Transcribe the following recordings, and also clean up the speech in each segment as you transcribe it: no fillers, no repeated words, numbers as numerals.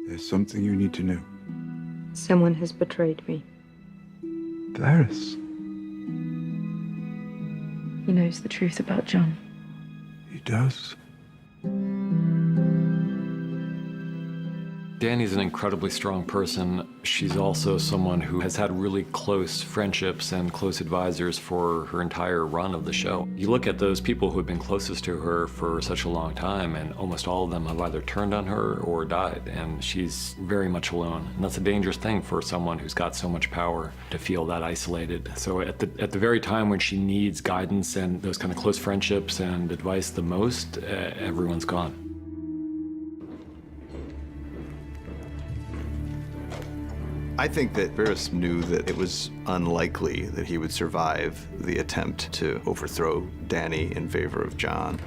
There's something you need to know. Someone has betrayed me. Varys. He knows the truth about John. He does. Dany's an incredibly strong person. She's also someone who has had really close friendships and close advisors for her entire run of the show. You look at those people who have been closest to her for such a long time, and almost all of them have either turned on her or died, and she's very much alone. And that's a dangerous thing for someone who's got so much power, to feel that isolated. So at the very time when she needs guidance and those kind of close friendships and advice the most, everyone's gone. I think that Varys knew that it was unlikely that he would survive the attempt to overthrow Dany in favor of Jon.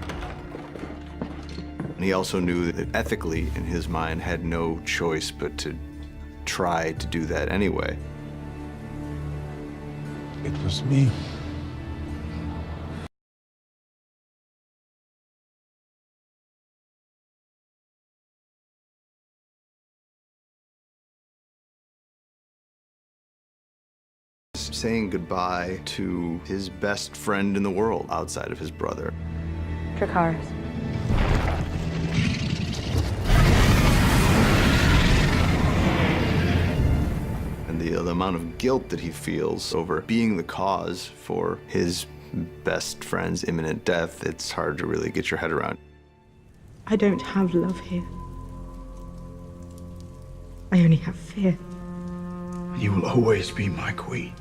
And he also knew that ethically, in his mind, had no choice but to try to do that anyway. It was me. Saying goodbye to his best friend in the world outside of his brother. Dracarys. And the amount of guilt that he feels over being the cause for his best friend's imminent death, it's hard to really get your head around. I don't have love here. I only have fear. You will always be my queen.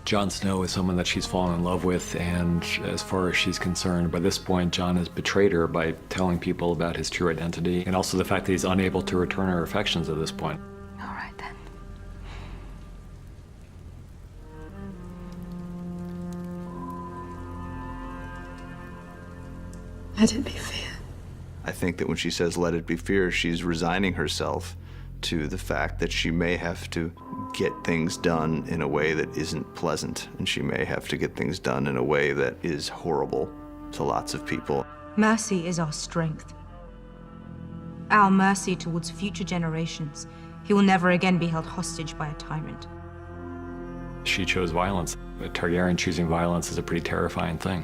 Jon Snow is someone that she's fallen in love with, and as far as she's concerned, by this point, Jon has betrayed her by telling people about his true identity, and also the fact that he's unable to return her affections at this point. All right, then. Let it be fear. I think that when she says, "let it be fear," she's resigning herself to the fact that she may have to get things done in a way that isn't pleasant, and she may have to get things done in a way that is horrible to lots of people. Mercy is our strength. Our mercy towards future generations. He will never again be held hostage by a tyrant. She chose violence. A Targaryen choosing violence is a pretty terrifying thing.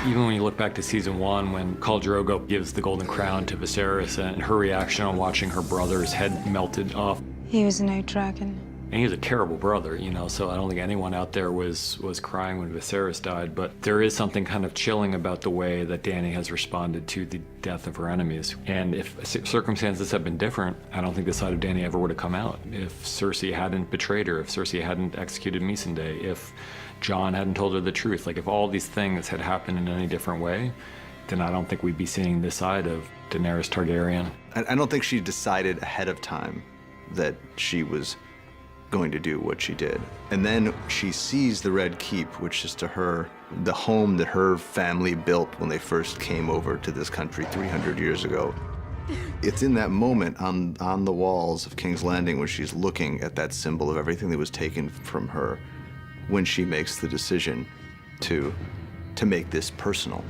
Even when you look back to season 1, when Khal Drogo gives the Golden Crown to Viserys, and her reaction on watching her brother's head melted off. He was no dragon. And he was a terrible brother, you know, so I don't think anyone out there was crying when Viserys died, but there is something kind of chilling about the way that Dany has responded to the death of her enemies. And if circumstances had been different, I don't think the side of Dany ever would have come out. If Cersei hadn't betrayed her, if Cersei hadn't executed Missandei, if Jon hadn't told her the truth, like if all these things had happened in any different way, then I don't think we'd be seeing this side of Daenerys Targaryen. I don't think she decided ahead of time that she was going to do what she did. And then she sees the Red Keep, which is to her the home that her family built when they first came over to this country 300 years ago. It's in that moment on the walls of King's Landing when she's looking at that symbol of everything that was taken from her, when she makes the decision to make this personal.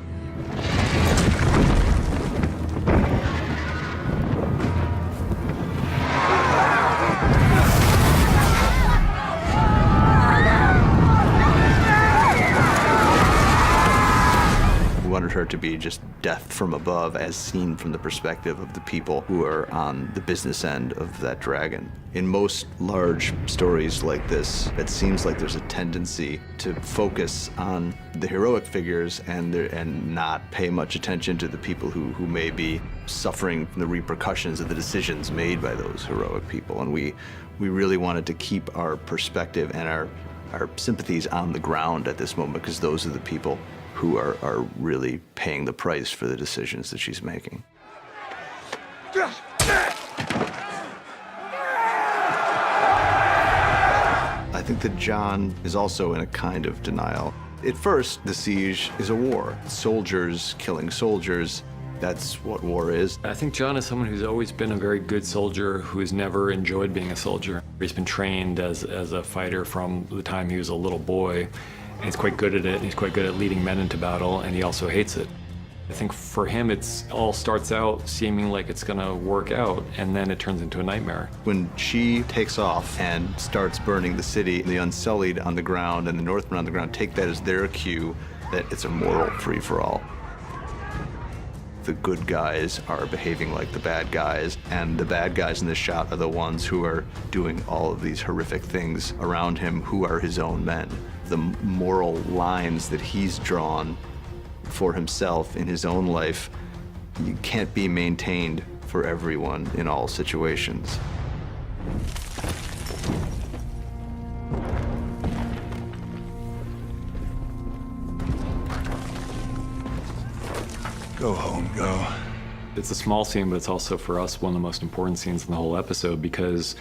We wanted her to be just death from above, as seen from the perspective of the people who are on the business end of that dragon. In most large stories like this, it seems like there's a tendency to focus on the heroic figures and not pay much attention to the people who may be suffering from the repercussions of the decisions made by those heroic people. And we really wanted to keep our perspective and our sympathies on the ground at this moment, because those are the people who are really paying the price for the decisions that she's making. I think that Jon is also in a kind of denial. At first, the siege is a war. Soldiers killing soldiers. That's what war is. I think Jon is someone who's always been a very good soldier, who has never enjoyed being a soldier. He's been trained as a fighter from the time he was a little boy, And he's quite good at it. He's quite good at leading men into battle, and he also hates it. I think for him, it's all starts out seeming like it's gonna work out, and then it turns into a nightmare. When she takes off and starts burning the city, the Unsullied on the ground and the Northmen on the ground take that as their cue that it's a moral free-for-all. The good guys are behaving like the bad guys, and the bad guys in this shot are the ones who are doing all of these horrific things around him, who are his own men. The moral lines that he's drawn for himself in his own life can't be maintained for everyone in all situations. Go home, go. It's a small scene, but it's also for us one of the most important scenes in the whole episode because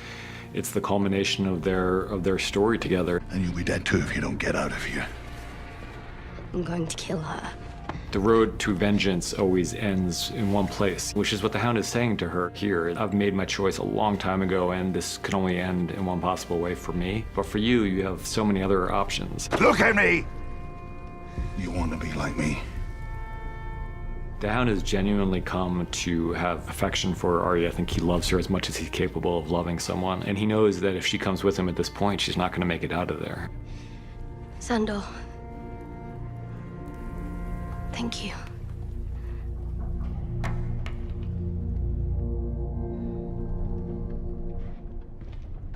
it's the culmination of their story together. And you'll be dead too if you don't get out of here. I'm going to kill her. The road to vengeance always ends in one place, which is what the Hound is saying to her here. I've made my choice a long time ago, and this could only end in one possible way for me. But for you, you have so many other options. Look at me! You want to be like me? The Hound has genuinely come to have affection for Arya. I think he loves her as much as he's capable of loving someone. And he knows that if she comes with him at this point, she's not going to make it out of there. Sandor. Thank you.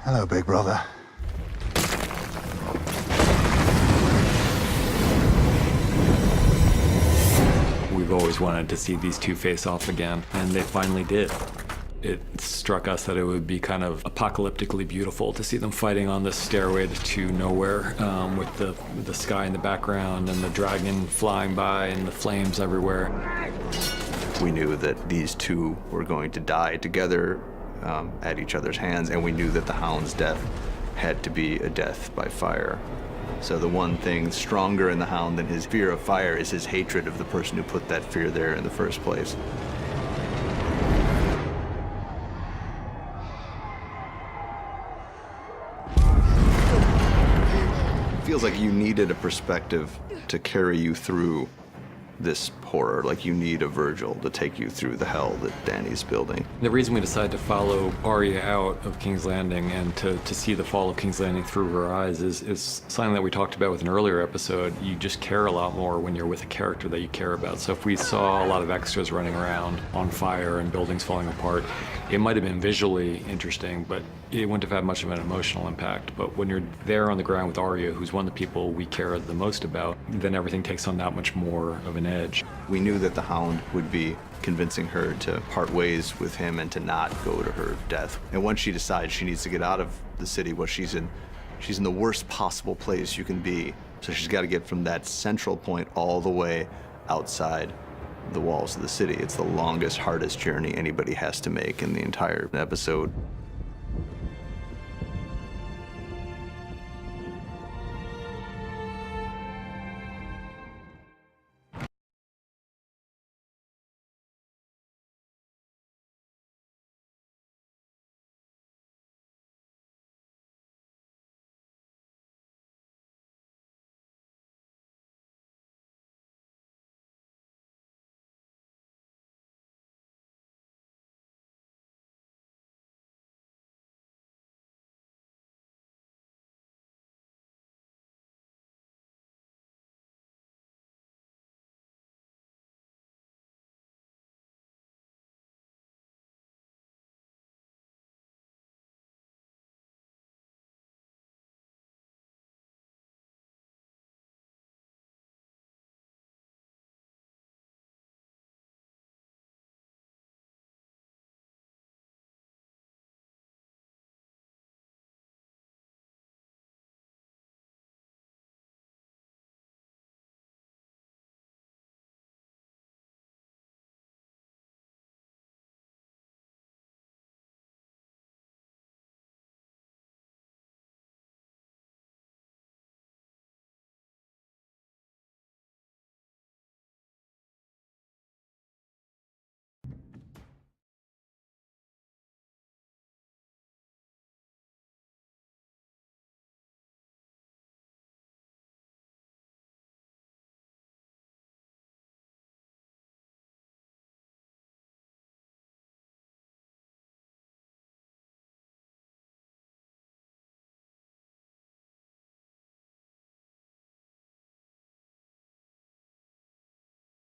Hello, big brother. We've always wanted to see these two face off again, and they finally did. It struck us that it would be kind of apocalyptically beautiful to see them fighting on this stairway to nowhere, with the sky in the background and the dragon flying by and the flames everywhere. We knew that these two were going to die together at each other's hands, and we knew that the Hound's death had to be a death by fire. So the one thing stronger in the Hound than his fear of fire is his hatred of the person who put that fear there in the first place. Feels like you needed a perspective to carry you through this horror, like you need a Virgil to take you through the hell that Dany's building. The reason we decided to follow Arya out of King's Landing and to see the fall of King's Landing through her eyes is something that we talked about with an earlier episode. You just care a lot more when you're with a character that you care about. So if we saw a lot of extras running around on fire and buildings falling apart, it might have been visually interesting, but it wouldn't have had much of an emotional impact. But when you're there on the ground with Arya, who's one of the people we care the most about, then everything takes on that much more of an edge. We knew that the Hound would be convincing her to part ways with him and to not go to her death. And once she decides she needs to get out of the city, she's in the worst possible place you can be. So she's got to get from that central point all the way outside the walls of the city. It's the longest, hardest journey anybody has to make in the entire episode.